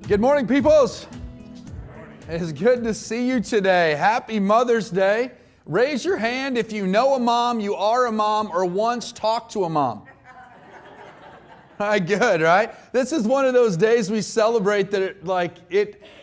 Good morning, peoples. It is good to see you today. Happy Mother's Day. Raise your hand if you know a mom, you are a mom, or once talked to a mom. All right, good, right? This is one of those days we celebrate that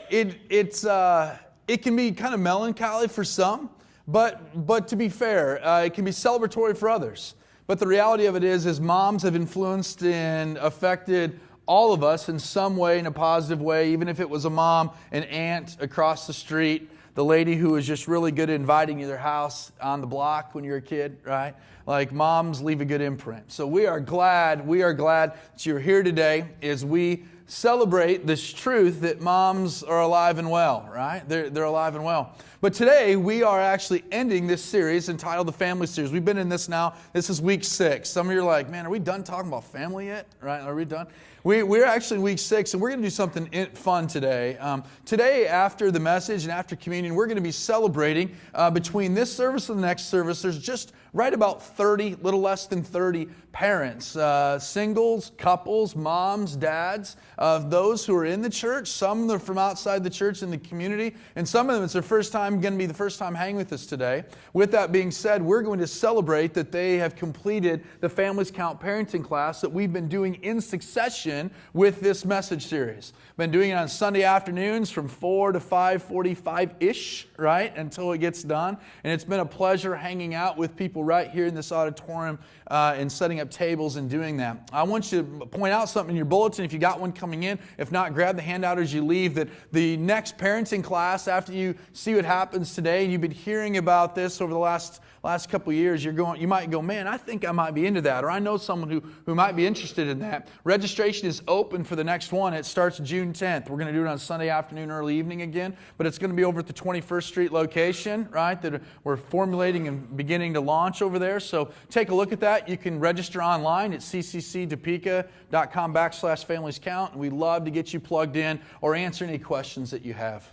it can be kind of melancholy for some, but to be fair, it can be celebratory for others. But the reality of it is moms have influenced and affected all of us in some way, in a positive way, even if it was a mom, an aunt across the street, the lady who was just really good at inviting you to their house on the block when you were a kid, right? Like moms leave a good imprint. So we are glad that you're here today as we celebrate this truth that moms are alive and well, right? They're alive and well. But today we are actually ending this series entitled The Family Series. We've been in this now. This is week 6. Some of you are like, man, are we done talking about family yet? Right? Are we done? We're actually week 6, and we're going to do something fun today. Today, after the message and after communion, we're going to be celebrating between this service and the next service. There's just right about 30, little less than 30 parents, singles, couples, moms, dads, of those who are in the church. Some are from outside the church in the community, and some of them it's their first time, going to be the first time hanging with us today. With that being said, we're going to celebrate that they have completed the Families Count parenting class that we've been doing in succession with this message series. Been doing it on Sunday afternoons from 4 to 5:45-ish, right, until it gets done. And it's been a pleasure hanging out with people right here in this auditorium and setting up tables and doing that. I want you to point out something in your bulletin if you got one coming in. If not, grab the handout as you leave, that the next parenting class, after you see what happens today, and you've been hearing about this over the last couple of years, you might go, man, I think I might be into that, or I know someone who might be interested in that. Registration is open for the next one. It starts June 10th. We're going to do it on Sunday afternoon, early evening again, but it's going to be over at the 21st Street location, right, that we're formulating and beginning to launch over there. So take a look at that. You can register online at ccctopeka.com/familiescount, and we'd love to get you plugged in or answer any questions that you have.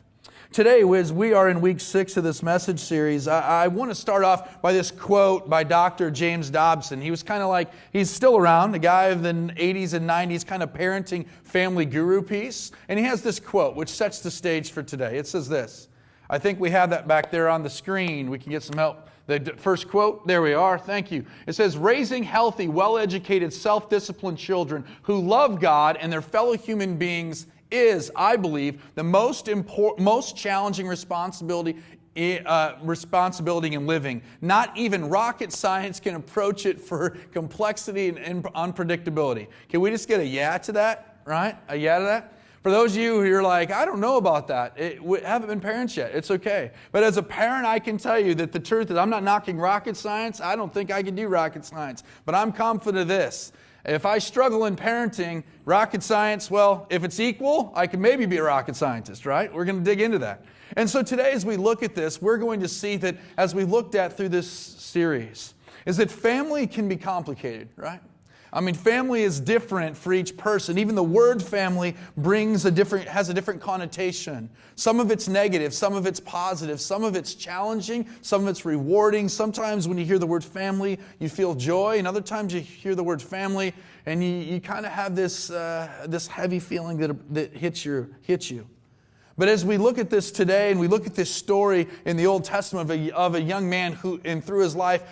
Today, as we are in week 6 of this message series, I want to start off by this quote by Dr. James Dobson. He was kind of like, he's still around, the guy of the 80s and 90s, kind of parenting family guru piece. And he has this quote, which sets the stage for today. It says this. I think we have that back there on the screen. We can get some help. The first quote, there we are, thank you. It says, raising healthy, well-educated, self-disciplined children who love God and their fellow human beings is, I believe, the most challenging responsibility in living. Not even rocket science can approach it for complexity and unpredictability. Can we just get a yeah to that, right? A yeah to that? For those of you who are like, I don't know about that, haven't been parents yet, it's okay. But as a parent, I can tell you that the truth is I'm not knocking rocket science. I don't think I can do rocket science. But I'm confident of this. If I struggle in parenting, rocket science, well, if it's equal, I can maybe be a rocket scientist, right? We're going to dig into that. And so today as we look at this, we're going to see that as we looked at through this series, is that family can be complicated, right? I mean, family is different for each person. Even the word family has a different connotation. Some of it's negative, some of it's positive, some of it's challenging, some of it's rewarding. Sometimes when you hear the word family, you feel joy, and other times you hear the word family, and you kind of have this heavy feeling that hits you. But as we look at this today, and we look at this story in the Old Testament of a young man who, and through his life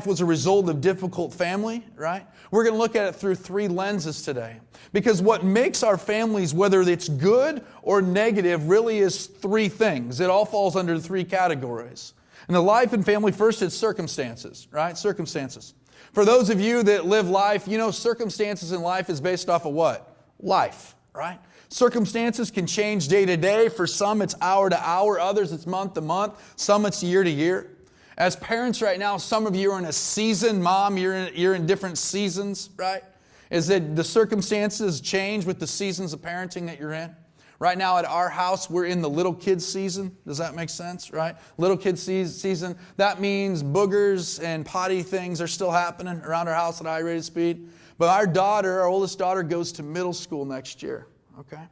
was a result of difficult family, right? We're going to look at it through 3 lenses today. Because what makes our families, whether it's good or negative, really is 3 things. It all falls under 3 categories. In the life and family, first it's circumstances, right? Circumstances. For those of you that live life, you know circumstances in life is based off of what? Life, right? Circumstances can change day to day. For some, it's hour to hour. Others, it's month to month. Some, it's year to year. As parents right now, some of you are in a season. Mom, you're in different seasons, right? Is that the circumstances change with the seasons of parenting that you're in? Right now at our house, we're in the little kids season. Does that make sense, right? Little kids season. That means boogers and potty things are still happening around our house at a high rate of speed. But our oldest daughter, goes to middle school next year, okay?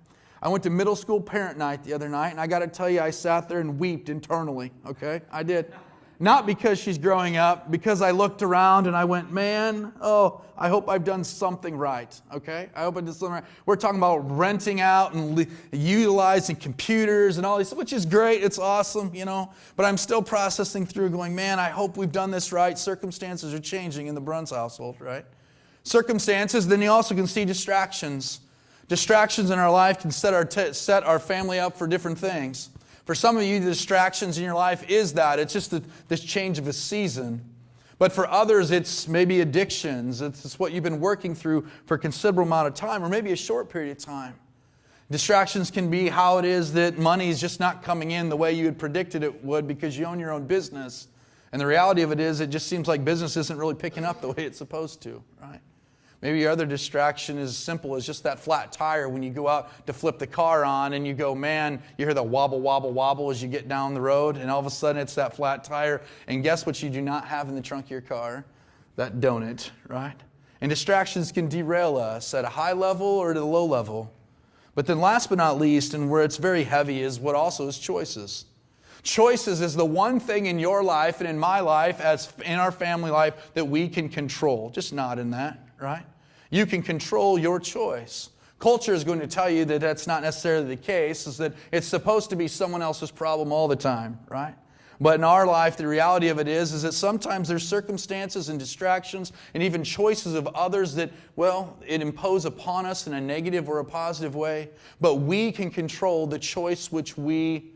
I went to middle school parent night the other night, and I got to tell you, I sat there and wept internally, okay? I did. Not because she's growing up, because I looked around and I went, man, I hope I've done something right, okay? I hope I did something right. We're talking about renting out and utilizing computers and all this, which is great, it's awesome, but I'm still processing through going, man, I hope we've done this right. Circumstances are changing in the Bruns household, right? Circumstances, then you also can see distractions. Distractions in our life can set our family up for different things. For some of you, the distractions in your life is that. It's just this change of a season. But for others, it's maybe addictions. It's what you've been working through for a considerable amount of time, or maybe a short period of time. Distractions can be how it is that money is just not coming in the way you had predicted it would because you own your own business. And the reality of it is, it just seems like business isn't really picking up the way it's supposed to, right? Maybe your other distraction is as simple as just that flat tire when you go out to flip the car on and you go, man, you hear the wobble, wobble, wobble as you get down the road, and all of a sudden it's that flat tire. And guess what you do not have in the trunk of your car? That donut, right? And distractions can derail us at a high level or at a low level. But then last but not least, and where it's very heavy, is what also is choices. Choices is the one thing in your life and in my life, as in our family life, that we can control. Just nod in that, right? You can control your choice. Culture is going to tell you that that's not necessarily the case, is that it's supposed to be someone else's problem all the time, right? But in our life, the reality of it is that sometimes there's circumstances and distractions and even choices of others that, it impose upon us in a negative or a positive way. But we can control the choice which we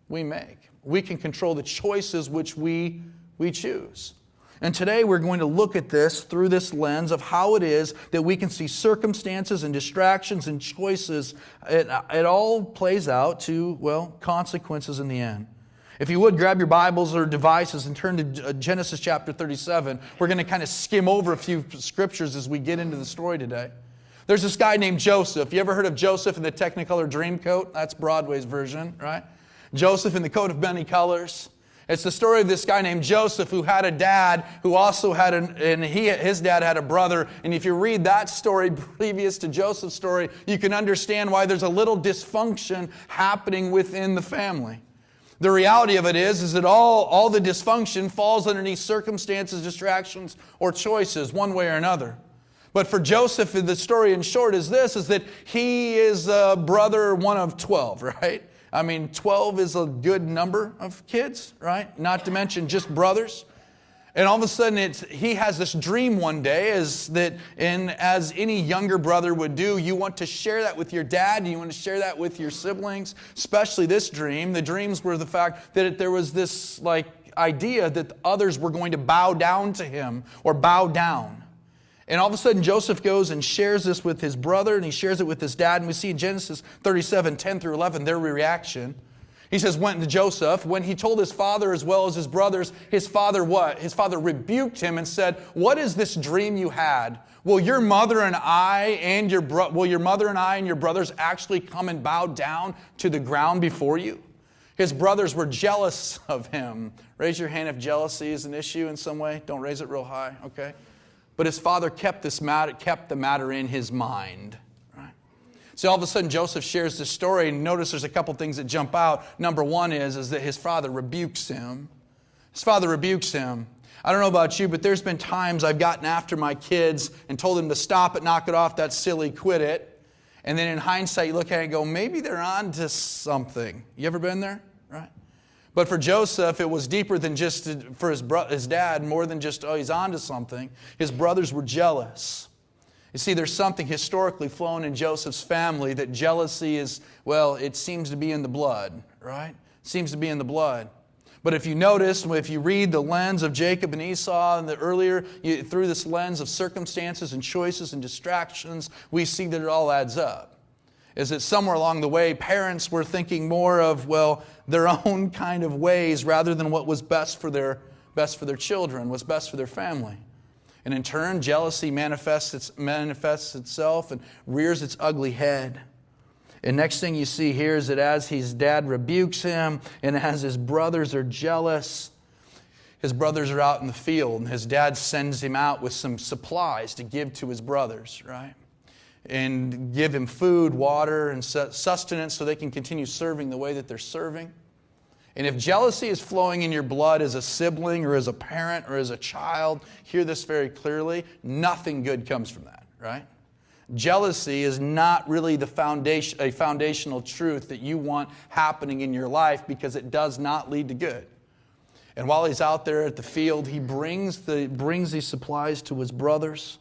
make. We can control the choices which we choose. And today we're going to look at this through this lens of how it is that we can see circumstances and distractions and choices. It all plays out to, consequences in the end. If you would, grab your Bibles or devices and turn to Genesis chapter 37. We're going to kind of skim over a few scriptures as we get into the story today. There's this guy named Joseph. You ever heard of Joseph in the Technicolor Dreamcoat? That's Broadway's version, right? Joseph in the coat of many colors. It's the story of this guy named Joseph who had a dad who also had his dad had a brother. And if you read that story previous to Joseph's story, you can understand why there's a little dysfunction happening within the family. The reality of it is that all the dysfunction falls underneath circumstances, distractions, or choices one way or another. But for Joseph, the story in short is that he is a brother one of 12, right? 12 is a good number of kids, right? Not to mention just brothers. And all of a sudden, he has this dream one day, as any younger brother would do, you want to share that with your dad, and you want to share that with your siblings, especially this dream. The dreams were the fact that there was this idea that others were going to bow down to him or bow down. And all of a sudden, Joseph goes and shares this with his brother, and he shares it with his dad. And we see in Genesis 37, 10 through 11, their reaction. He says, went to Joseph. When he told his father as well as his brothers, his father what? His father rebuked him and said, what is this dream you had? Will your mother and I and your brothers actually come and bow down to the ground before you? His brothers were jealous of him. Raise your hand if jealousy is an issue in some way. Don't raise it real high, okay? But his father kept the matter in his mind. Right? So all of a sudden Joseph shares this story, and notice there's a couple things that jump out. Number one is that his father rebukes him. His father rebukes him. I don't know about you, but there's been times I've gotten after my kids and told them to stop it, knock it off, that's silly, quit it. And then in hindsight, you look at it and go, maybe they're on to something. You ever been there? Right? But for Joseph, it was deeper than just for his dad, more than just, he's on to something. His brothers were jealous. You see, there's something historically flowing in Joseph's family that jealousy is, it seems to be in the blood, right? It seems to be in the blood. But if you notice, if you read the lens of Jacob and Esau and through this lens of circumstances and choices and distractions, we see that it all adds up. Is that somewhere along the way, parents were thinking more of, their own kind of ways rather than what was best for their children, was best for their family. And in turn, jealousy manifests itself and rears its ugly head. And next thing you see here is that as his dad rebukes him and as his brothers are jealous, his brothers are out in the field and his dad sends him out with some supplies to give to his brothers, right? And give him food, water, and sustenance so they can continue serving the way that they're serving. And if jealousy is flowing in your blood as a sibling or as a parent or as a child, hear this very clearly, nothing good comes from that, right? Jealousy is not really a foundational truth that you want happening in your life because it does not lead to good. And while he's out there at the field, he brings these supplies to his brothers.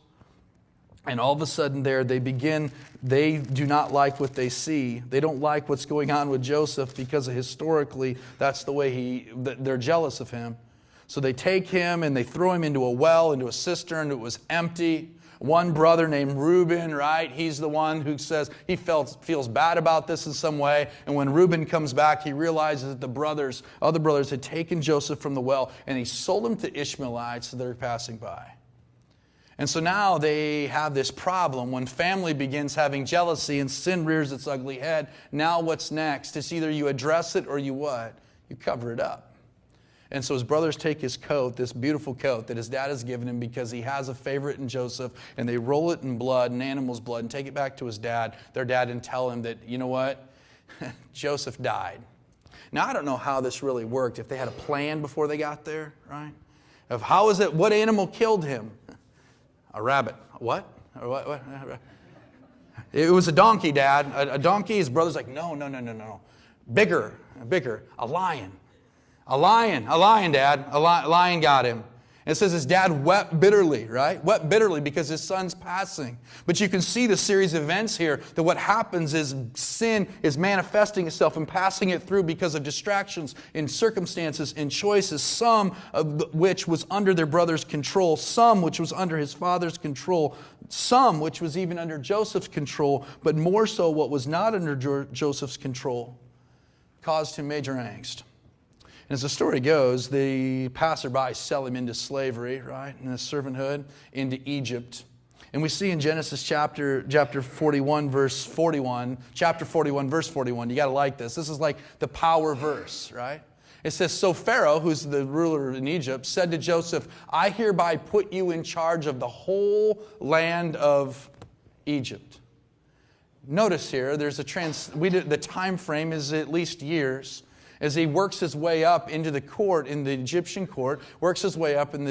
And all of a sudden they do not like what they see. They don't like what's going on with Joseph because historically that's the way they're jealous of him. So they take him and they throw him into a well, into a cistern. It was empty. One brother named Reuben, right? He's the one who says he feels bad about this in some way. And when Reuben comes back, he realizes that the other brothers had taken Joseph from the well and he sold him to Ishmaelites that are passing by. And so now they have this problem. When family begins having jealousy and sin rears its ugly head, now what's next? It's either you address it or you what? You cover it up. And so his brothers take his coat, this beautiful coat that his dad has given him because he has a favorite in Joseph, and they roll it in blood, in animal's blood, and take it back to his dad, their dad, and tell him that, you know what? Joseph died. Now, I don't know how this really worked, if they had a plan before they got there, right? Of what animal killed him? A rabbit. What? What? It was a donkey, Dad. A donkey. His brother's like, no. Bigger. A lion. A lion, Dad. A lion got him. And it says his dad wept bitterly, right? Wept bitterly because his son's passing. But you can see the series of events here that what happens is sin is manifesting itself and passing it through because of distractions in circumstances and choices, some of which was under their brother's control, some which was under his father's control, some which was even under Joseph's control, but more so what was not under Joseph's control caused him major angst. And as the story goes, the passerby sell him into slavery, right, in servanthood, into Egypt. And we see in Genesis chapter 41, verse 41, chapter 41, verse 41, you got to like this. This is like the power verse, right? It says, so Pharaoh, who's the ruler in Egypt, said to Joseph, I hereby put you in charge of the whole land of Egypt. Notice here, there's the time frame is at least years. As he works his way up into the court, in the Egyptian court, works his way up, and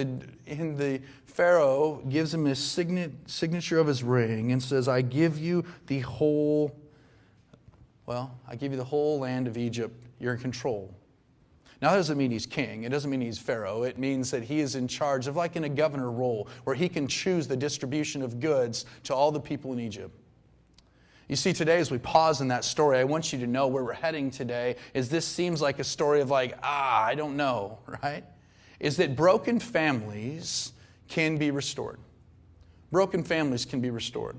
the Pharaoh gives him his signature of his ring and says, I give you the whole land of Egypt. You're in control. Now, that doesn't mean he's king. It doesn't mean he's Pharaoh. It means that he is in charge of, like in a governor role, where he can choose the distribution of goods to all the people in Egypt. You see, today as we pause in that story, I want you to know where we're heading today is this seems like a story of I don't know, right? Is that broken families can be restored. Broken families can be restored.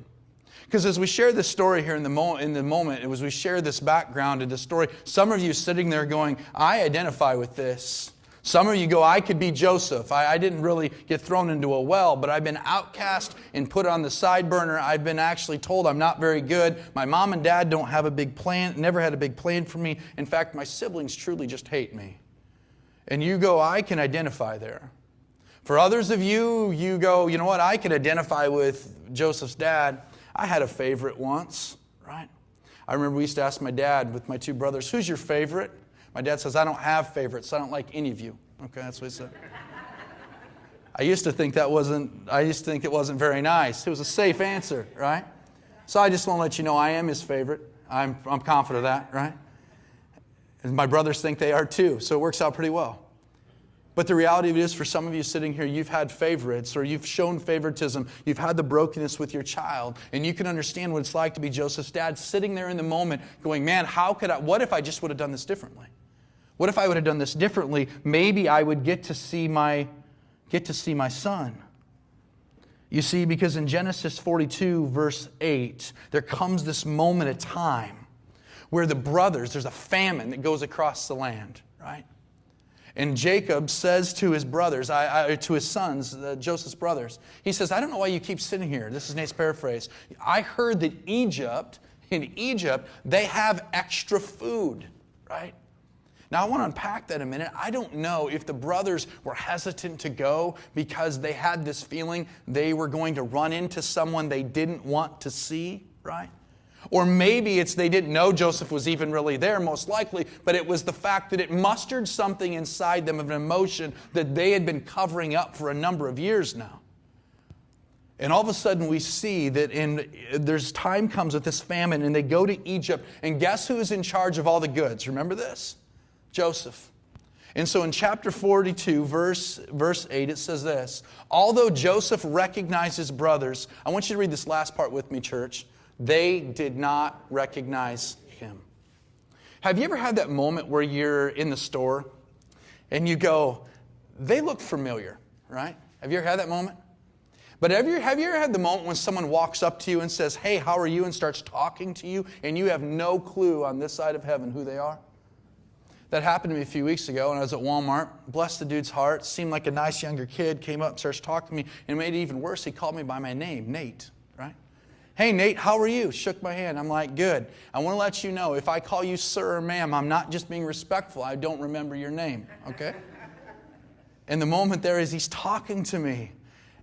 Because as we share this story here in the moment, as we share this background and this story, some of you sitting there going, I identify with this. Some of you go, I could be Joseph. I didn't really get thrown into a well, but I've been outcast and put on the side burner. I've been actually told I'm not very good. My mom and dad don't have a big plan, never had a big plan for me. In fact, my siblings truly just hate me. And you go, I can identify there. For others of you, you go, you know what, I can identify with Joseph's dad. I had a favorite once, right? I remember we used to ask my dad with my two brothers, who's your favorite? My dad says, I don't have favorites. I don't like any of you. Okay, that's what he said. I used to think it wasn't very nice. It was a safe answer, right? So I just want to let you know I am his favorite. I'm confident of that, right? And my brothers think they are too, so it works out pretty well. But the reality of it is, for some of you sitting here, you've had favorites or you've shown favoritism. You've had the brokenness with your child. And you can understand what it's like to be Joseph's dad, sitting there in the moment going, man, what if I just would have done this differently? What if I would have done this differently? Maybe I would get to see my son. You see, because in Genesis 42, verse 8, there comes this moment of time where the brothers, there's a famine that goes across the land, right? And Jacob says to his brothers, to his sons, Joseph's brothers, he says, I don't know why you keep sitting here. This is Nate's paraphrase. I heard that in Egypt, they have extra food, right? Now, I want to unpack that a minute. I don't know if the brothers were hesitant to go because they had this feeling they were going to run into someone they didn't want to see, right? Or maybe it's they didn't know Joseph was even really there, most likely, but it was the fact that it mustered something inside them of an emotion that they had been covering up for a number of years now. And all of a sudden we see that there's time comes with this famine, and they go to Egypt, and guess who's in charge of all the goods? Remember this? Joseph. And so in chapter 42, verse 8, it says this: although Joseph recognized his brothers, I want you to read this last part with me, church. They did not recognize him. Have you ever had that moment where you're in the store and you go, they look familiar, right? Have you ever had that moment? But have you ever had the moment when someone walks up to you and says, hey, how are you, and starts talking to you, and you have no clue on this side of heaven who they are? That happened to me a few weeks ago when I was at Walmart. Bless the dude's heart. Seemed like a nice younger kid. Came up, starts talking to me, and made it even worse. He called me by my name, Nate, right? Hey, Nate, how are you? Shook my hand. I'm like, good. I want to let you know, if I call you sir or ma'am, I'm not just being respectful. I don't remember your name, okay? And the moment there is he's talking to me,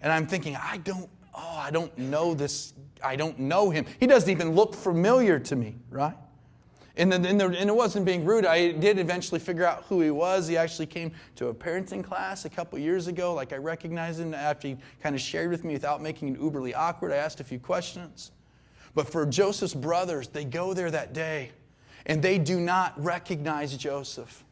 and I'm thinking, I don't know this. I don't know him. He doesn't even look familiar to me, right? And it wasn't being rude. I did eventually figure out who he was. He actually came to a parenting class a couple years ago. Like, I recognized him after he kind of shared with me without making it uberly awkward. I asked a few questions. But for Joseph's brothers, they go there that day, and they do not recognize Joseph.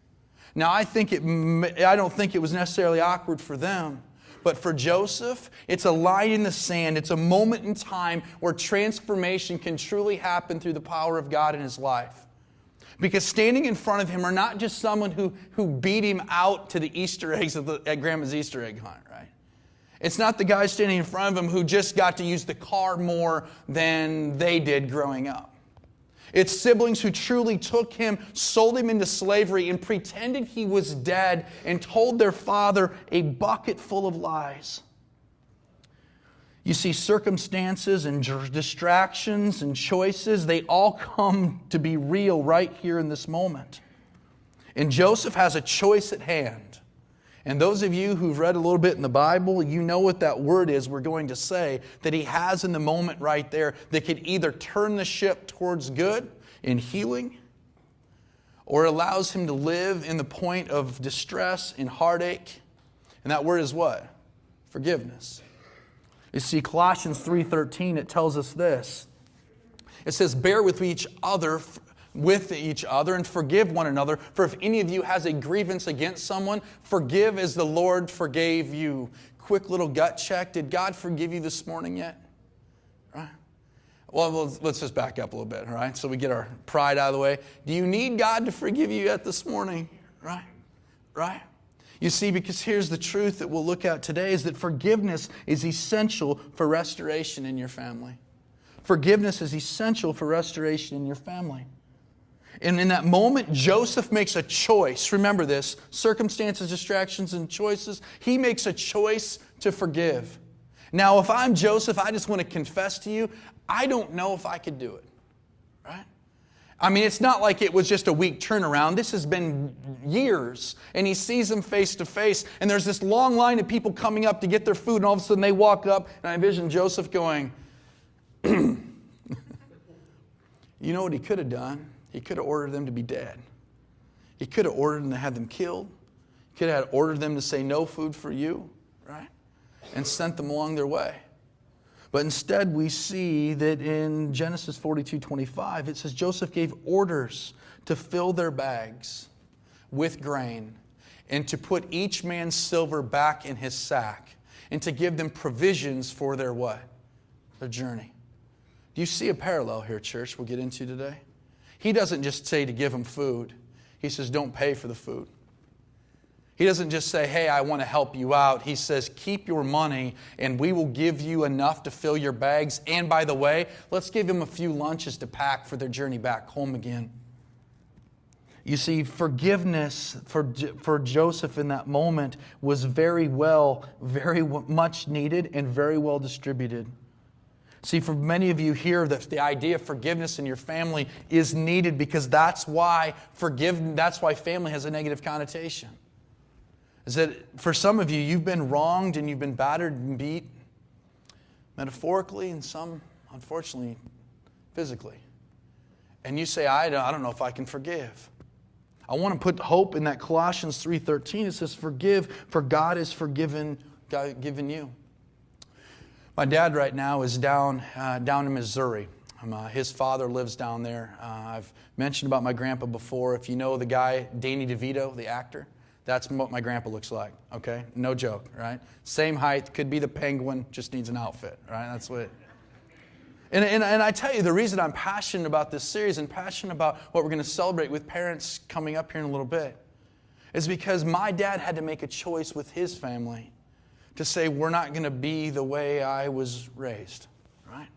Now, I don't think it was necessarily awkward for them. But for Joseph, it's a line in the sand. It's a moment in time where transformation can truly happen through the power of God in his life. Because standing in front of him are not just someone who beat him out to the Easter eggs at Grandma's Easter egg hunt, right? It's not the guy standing in front of him who just got to use the car more than they did growing up. It's siblings who truly took him, sold him into slavery, and pretended he was dead, and told their father a bucket full of lies. You see, circumstances and distractions and choices, they all come to be real right here in this moment. And Joseph has a choice at hand. And those of you who've read a little bit in the Bible, you know what that word is we're going to say that he has in the moment right there that could either turn the ship towards good and healing, or allows him to live in the point of distress and heartache. And that word is what? Forgiveness. You see, Colossians 3:13, it tells us this. It says, bear with each other and forgive one another. For if any of you has a grievance against someone, forgive as the Lord forgave you. Quick little gut check. Did God forgive you this morning yet? Right? Well, let's just back up a little bit, all right? So we get our pride out of the way. Do you need God to forgive you yet this morning? Right? Right? You see, because here's the truth that we'll look at today is that forgiveness is essential for restoration in your family. Forgiveness is essential for restoration in your family. And in that moment, Joseph makes a choice. Remember this, circumstances, distractions, and choices. He makes a choice to forgive. Now, if I'm Joseph, I just want to confess to you, I don't know if I could do it. Right? I mean, it's not like it was just a week turnaround. This has been years. And he sees them face to face. And there's this long line of people coming up to get their food. And all of a sudden they walk up. And I envision Joseph going, you know what he could have done? He could have ordered them to be dead. He could have ordered them to have them killed. He could have ordered them to say no food for you, right? And sent them along their way. But instead we see that in Genesis 42:25, it says Joseph gave orders to fill their bags with grain and to put each man's silver back in his sack and to give them provisions for their what? Their journey. Do you see a parallel here, church, we'll get into today? He doesn't just say to give them food. He says, don't pay for the food. He doesn't just say, hey, I want to help you out. He says, keep your money and we will give you enough to fill your bags. And by the way, let's give them a few lunches to pack for their journey back home again. You see, forgiveness for Joseph in that moment was very much needed and very well distributed. See, for many of you here, the idea of forgiveness in your family is needed because that's why family has a negative connotation. Is that for some of you, you've been wronged and you've been battered and beat, metaphorically, and some, unfortunately, physically. and you say, I don't know if I can forgive. I want to put hope in that Colossians 3:13. It says, forgive, for God has given you. My dad right now is down in Missouri. His father lives down there. I've mentioned about my grandpa before. If you know the guy, Danny DeVito, the actor, that's what my grandpa looks like, okay? No joke, right? Same height, could be the Penguin, just needs an outfit, right? That's what And I tell you, the reason I'm passionate about this series and passionate about what we're going to celebrate with parents coming up here in a little bit is because my dad had to make a choice with his family to say, we're not going to be the way I was raised, right?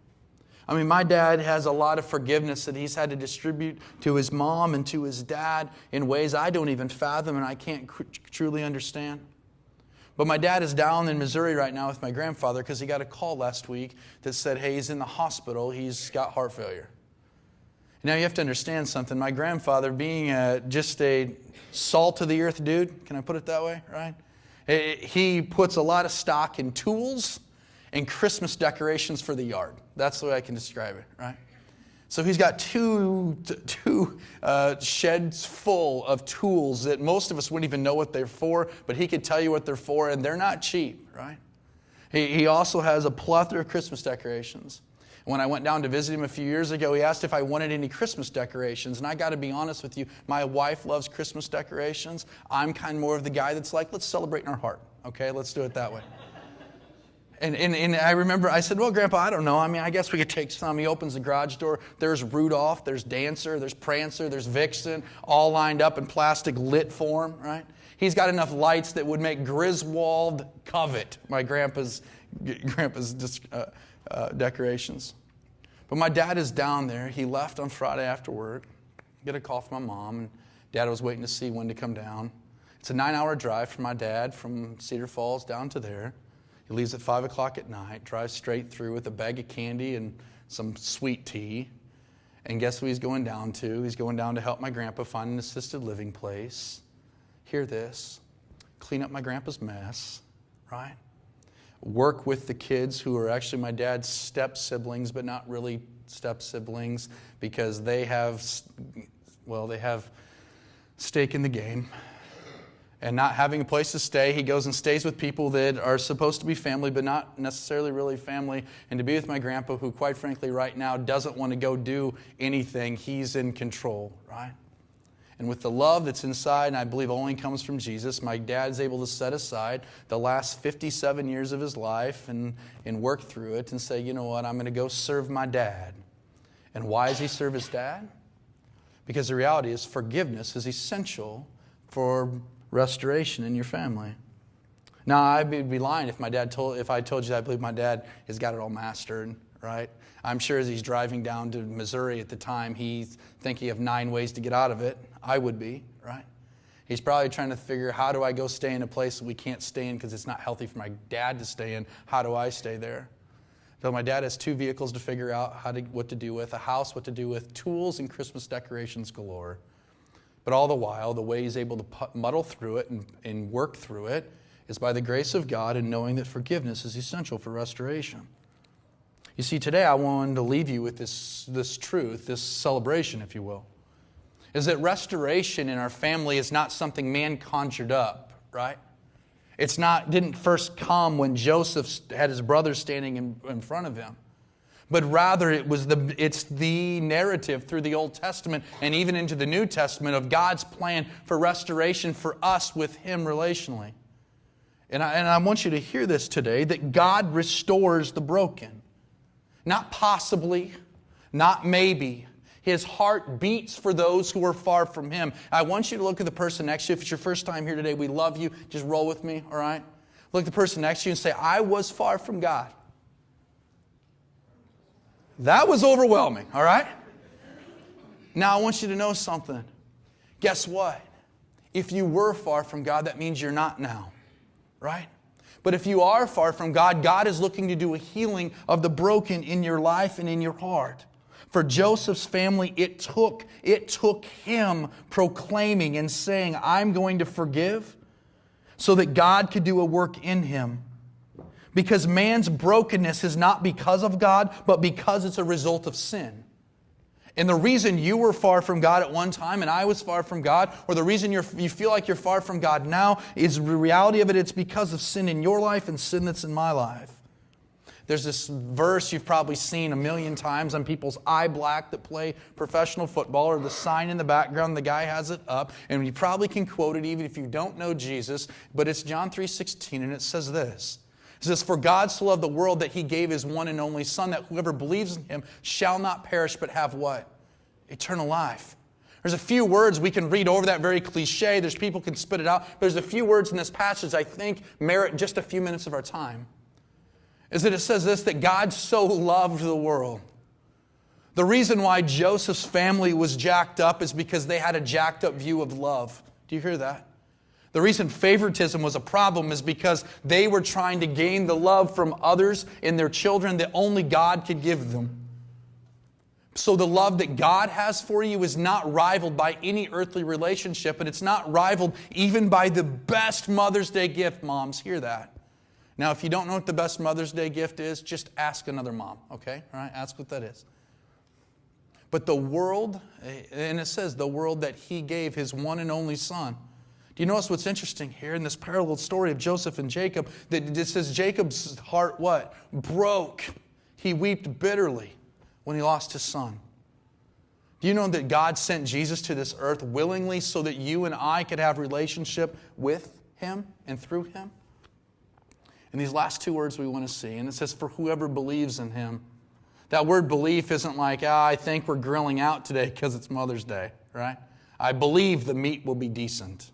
I mean, my dad has a lot of forgiveness that he's had to distribute to his mom and to his dad in ways I don't even fathom and I can't truly understand. But my dad is down in Missouri right now with my grandfather because he got a call last week that said, hey, he's in the hospital. He's got heart failure. Now you have to understand something. My grandfather, being just a salt-of-the-earth dude, can I put it that way, right? He puts a lot of stock in tools and Christmas decorations for the yard. That's the way I can describe it, right? So he's got two sheds full of tools that most of us wouldn't even know what they're for, but he could tell you what they're for, and they're not cheap, right? He also has a plethora of Christmas decorations. When I went down to visit him a few years ago, he asked if I wanted any Christmas decorations, and I got to be honest with you, my wife loves Christmas decorations. I'm kind of more of the guy that's like, let's celebrate in our heart, okay? Let's do it that way. And I remember, I said, well, Grandpa, I don't know. I mean, I guess we could take some. He opens the garage door. There's Rudolph, there's Dancer, there's Prancer, there's Vixen, all lined up in plastic lit form, right? He's got enough lights that would make Griswold covet my grandpa's decorations. But my dad is down there. He left on Friday after work. Get a call from my mom, and Dad was waiting to see when to come down. It's a 9-hour drive for my dad from Cedar Falls down to there. He leaves at 5 o'clock at night, drives straight through with a bag of candy and some sweet tea. And guess what he's going down to? He's going down to help my grandpa find an assisted living place. Hear this. Clean up my grandpa's mess, right? Work with the kids who are actually my dad's step-siblings, but not really step-siblings because they have stake in the game. And not having a place to stay, he goes and stays with people that are supposed to be family, but not necessarily really family. And to be with my grandpa, who quite frankly right now doesn't want to go do anything. He's in control, right? And with the love that's inside, and I believe only comes from Jesus, my dad's able to set aside the last 57 years of his life and work through it and say, you know what, I'm going to go serve my dad. And why does he serve his dad? Because the reality is forgiveness is essential for restoration in your family. Now, I'd be lying if I told you that I believe my dad has got it all mastered, right? I'm sure as he's driving down to Missouri at the time, he's thinking of 9 ways to get out of it. I would be, right? He's probably trying to figure, how do I go stay in a place that we can't stay in because it's not healthy for my dad to stay in? How do I stay there? So my dad has 2 vehicles to figure out what to do with, a house, what to do with, tools and Christmas decorations galore. But all the while, the way he's able to muddle through it and work through it is by the grace of God and knowing that forgiveness is essential for restoration. You see, today I wanted to leave you with this truth, this celebration, if you will, is that restoration in our family is not something man conjured up, right? Didn't first come when Joseph had his brothers standing in front of him. But rather it's the narrative through the Old Testament and even into the New Testament of God's plan for restoration for us with Him relationally. And I want you to hear this today, that God restores the broken. Not possibly, not maybe. His heart beats for those who are far from Him. I want you to look at the person next to you. If it's your first time here today, we love you. Just roll with me, all right? Look at the person next to you and say, I was far from God. That was overwhelming, all right? Now I want you to know something. Guess what? If you were far from God, that means you're not now, right? But if you are far from God, God is looking to do a healing of the broken in your life and in your heart. For Joseph's family, it took him proclaiming and saying, I'm going to forgive, so that God could do a work in him. Because man's brokenness is not because of God, but because it's a result of sin. And the reason you were far from God at one time and I was far from God, or the reason you feel like you're far from God now, is the reality of it, it's because of sin in your life and sin that's in my life. There's this verse you've probably seen a million times on people's eye black that play professional football, or the sign in the background, the guy has it up, and you probably can quote it even if you don't know Jesus, but it's John 3:16, and it says this. It says, "For God so loved the world that He gave His one and only Son, that whoever believes in Him shall not perish but have" what? Eternal life. There's a few words we can read over that, very cliche. There's people can spit it out. There's a few words in this passage I think merit just a few minutes of our time. Is that it says this, that God so loved the world. The reason why Joseph's family was jacked up is because they had a jacked up view of love. Do you hear that? The reason favoritism was a problem is because they were trying to gain the love from others in their children that only God could give them. So the love that God has for you is not rivaled by any earthly relationship, and it's not rivaled even by the best Mother's Day gift. Moms, hear that. Now, if you don't know what the best Mother's Day gift is, just ask another mom, okay? All right, ask what that is. But the world, and it says the world that He gave His one and only Son. Do you notice what's interesting here in this parallel story of Joseph and Jacob? That it says Jacob's heart, what? Broke. He wept bitterly when he lost his son. Do you know that God sent Jesus to this earth willingly so that you and I could have relationship with Him and through Him? And these last two words we want to see, and it says, "For whoever believes in Him." That word belief isn't like, I think we're grilling out today because it's Mother's Day, right? I believe the meat will be decent.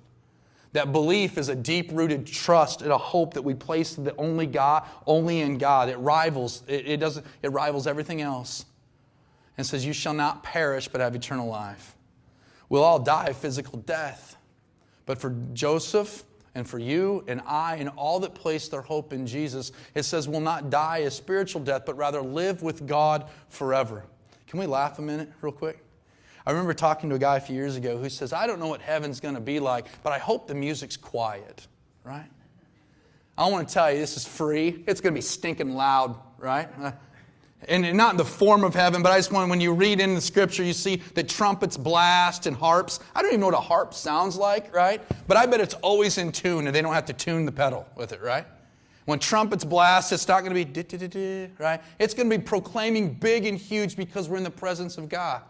That belief is a deep-rooted trust and a hope that we place in the only in God. It rivals everything else. And says, "You shall not perish but have eternal life." We'll all die a physical death. But for Joseph and for you and I and all that place their hope in Jesus, it says we'll not die a spiritual death, but rather live with God forever. Can we laugh a minute real quick? I remember talking to a guy a few years ago who says, "I don't know what heaven's going to be like, but I hope the music's quiet," right? I want to tell you, this is free. It's going to be stinking loud, right? And not in the form of heaven, but I just want, when you read in the Scripture, you see that trumpets blast and harps. I don't even know what a harp sounds like, right? But I bet it's always in tune, and they don't have to tune the pedal with it, right? When trumpets blast, it's not going to be, right? It's going to be proclaiming big and huge because we're in the presence of God.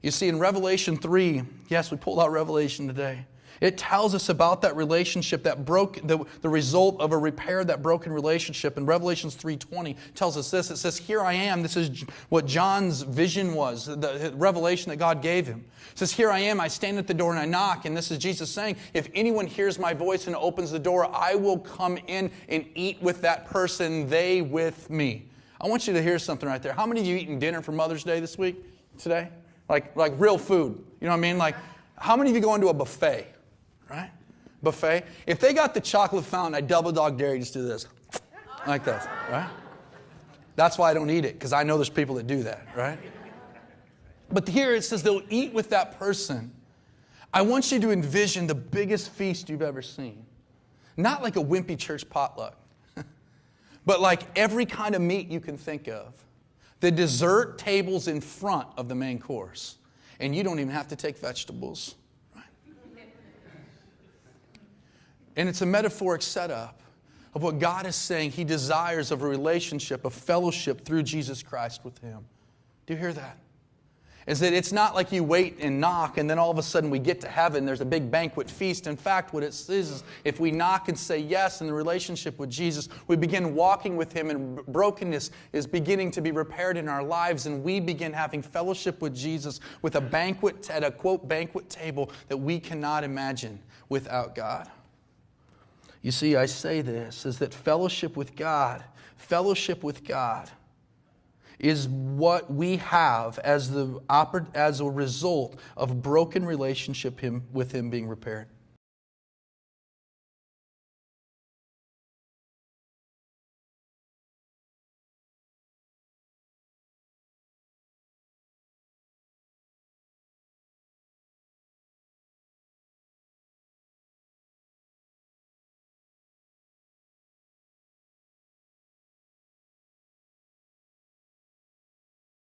You see, in Revelation 3, yes, we pulled out Revelation today. It tells us about that relationship that broke, the result of a repair, that broken relationship. In Revelation 3:20 tells us this. It says, "Here I am." This is what John's vision was, the revelation that God gave him. It says, "Here I am, I stand at the door and I knock." And this is Jesus saying, if anyone hears my voice and opens the door, I will come in and eat with that person, they with me. I want you to hear something right there. How many of you eaten dinner for Mother's Day this week, today? Like real food. You know what I mean? Like, how many of you go into a buffet? Right? Buffet. If they got the chocolate fountain, I double dog dare you just do this. Like this, right? That's why I don't eat it, because I know there's people that do that, right? But here it says they'll eat with that person. I want you to envision the biggest feast you've ever seen. Not like a wimpy church potluck, but like every kind of meat you can think of. The dessert table's in front of the main course, and you don't even have to take vegetables. And it's a metaphoric setup of what God is saying He desires of a relationship, of fellowship through Jesus Christ with Him. Do you hear that? Is that it's not like you wait and knock and then all of a sudden we get to heaven, there's a big banquet feast. In fact, what it says is if we knock and say yes in the relationship with Jesus, we begin walking with Him, and brokenness is beginning to be repaired in our lives, and we begin having fellowship with Jesus with a banquet, at a quote banquet table that we cannot imagine without God. You see, I say this, is that fellowship with God is what we have as a result of broken relationship with Him being repaired.